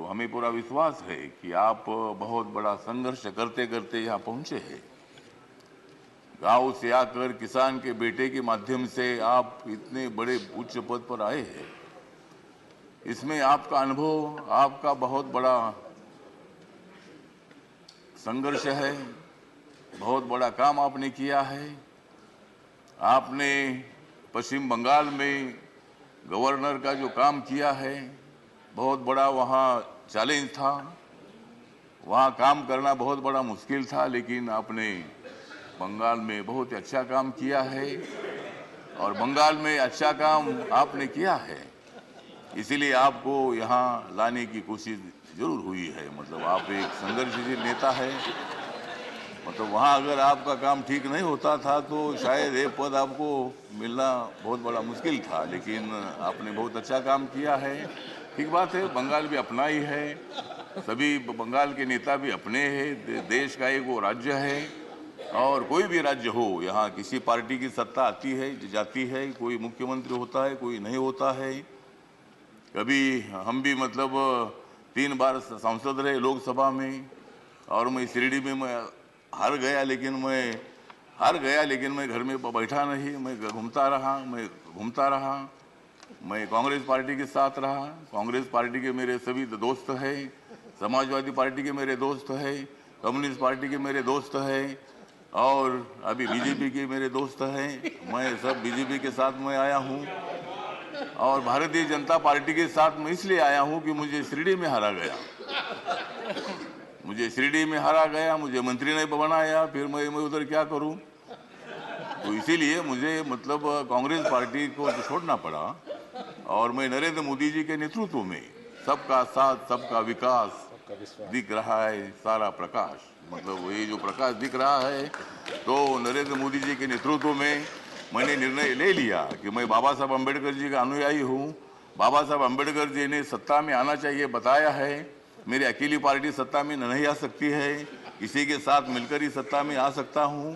हमें पूरा विश्वास है कि आप बहुत बड़ा संघर्ष करते करते यहाँ पहुंचे हैं। गांव से आकर किसान के बेटे के माध्यम से आप इतने बड़े उच्च पद पर आए हैं। इसमें आपका अनुभव, आपका बहुत बड़ा संघर्ष है, बहुत बड़ा काम आपने किया है। आपने पश्चिम बंगाल में गवर्नर का जो काम किया है, बहुत बड़ा वहाँ चैलेंज था, वहाँ काम करना बहुत बड़ा मुश्किल था, लेकिन आपने बंगाल में बहुत अच्छा काम किया है और बंगाल में अच्छा काम आपने किया है, इसीलिए आपको यहाँ लाने की कोशिश जरूर हुई है। मतलब आप एक संघर्षशील नेता है। मतलब वहाँ अगर आपका काम ठीक नहीं होता था तो शायद ये पद आपको मिलना बहुत बड़ा मुश्किल था, लेकिन आपने बहुत अच्छा काम किया है। ठीक बात है, बंगाल भी अपना ही है, सभी बंगाल के नेता भी अपने हैं, देश का एक वो राज्य है और कोई भी राज्य हो, यहाँ किसी पार्टी की सत्ता आती है जाती है, कोई मुख्यमंत्री होता है, कोई नहीं होता है। कभी हम भी मतलब 3 बार सांसद रहे लोकसभा में और मैं शिरडी में मैं हार गया, लेकिन मैं घर में बैठा नहीं, मैं घूमता रहा, मैं कांग्रेस पार्टी के साथ रहा। कांग्रेस पार्टी के मेरे सभी दोस्त हैं, समाजवादी पार्टी के मेरे दोस्त हैं, कम्युनिस्ट पार्टी के मेरे दोस्त हैं और अभी बीजेपी के मेरे दोस्त हैं। मैं सब बीजेपी के साथ मैं आया हूँ और भारतीय जनता पार्टी के साथ मैं इसलिए आया हूँ कि मुझे शिरडी में हारा गया, मुझे मंत्री ने बनाया, फिर मैं उधर क्या करूं। तो इसीलिए मुझे मतलब कांग्रेस पार्टी को छोड़ना पड़ा और मैं नरेंद्र मोदी जी के नेतृत्व में सबका साथ सबका विकास दिख रहा है, सारा प्रकाश, मतलब ये जो प्रकाश दिख रहा है, तो नरेंद्र मोदी जी के नेतृत्व में मैंने निर्णय ले लिया कि मैं बाबा साहब अम्बेडकर जी का अनुयायी हूँ। बाबा साहब अम्बेडकर जी ने सत्ता में आना चाहिए बताया है, मेरी अकेली पार्टी सत्ता में नहीं आ सकती है, किसी के साथ मिलकर ही सत्ता में आ सकता हूं।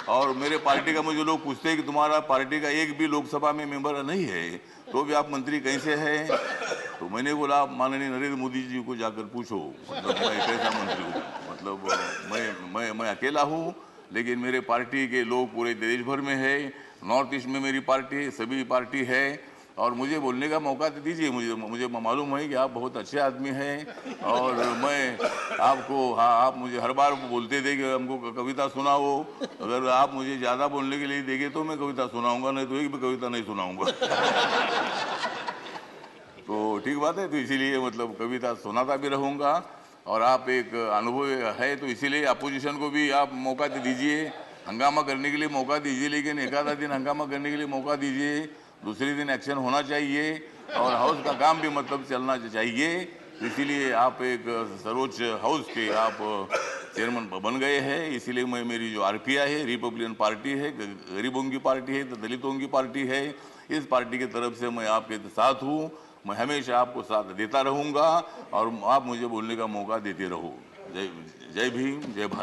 और मेरे पार्टी का मुझे लोग पूछते हैं कि तुम्हारा पार्टी का एक भी लोकसभा में मेंबर नहीं है, तो भी आप मंत्री कैसे हैं? तो मैंने बोला माननीय नरेंद्र मोदी जी को जाकर पूछो, मतलब मैं कैसा मंत्री हूँ। मतलब मैं अकेला हूँ, लेकिन मेरे पार्टी के लोग पूरे देश भर में है, नॉर्थ ईस्ट में मेरी पार्टी सभी पार्टी है और मुझे बोलने का मौका तो दीजिए। मुझे मालूम है कि आप बहुत अच्छे आदमी हैं और मैं आपको, हाँ, आप मुझे हर बार बोलते थे कि हमको कविता सुनाओ, अगर आप मुझे ज़्यादा बोलने के लिए देंगे तो मैं कविता सुनाऊंगा, नहीं तो एक भी कविता नहीं सुनाऊंगा। तो ठीक बात है, तो इसीलिए मतलब कविता सुनाता भी रहूँगा और आप एक अनुभव है, तो इसीलिए अपोजिशन को भी आप मौका दीजिए, हंगामा करने के लिए मौका दीजिए, लेकिन एक आधा दिन हंगामा करने के लिए मौका दीजिए, दूसरे दिन एक्शन होना चाहिए और हाउस का काम भी मतलब चलना चाहिए। इसीलिए आप एक सर्वोच्च हाउस के आप चेयरमैन बन गए हैं। इसीलिए मैं, मेरी जो आरपीआई है, रिपब्लिकन पार्टी है, गरीबों की पार्टी है, दलितों की पार्टी है, इस पार्टी की तरफ से मैं आपके साथ हूँ। मैं हमेशा आपको साथ देता रहूँगा और आप मुझे बोलने का मौका देते रहो। जय भीम, जय भारत।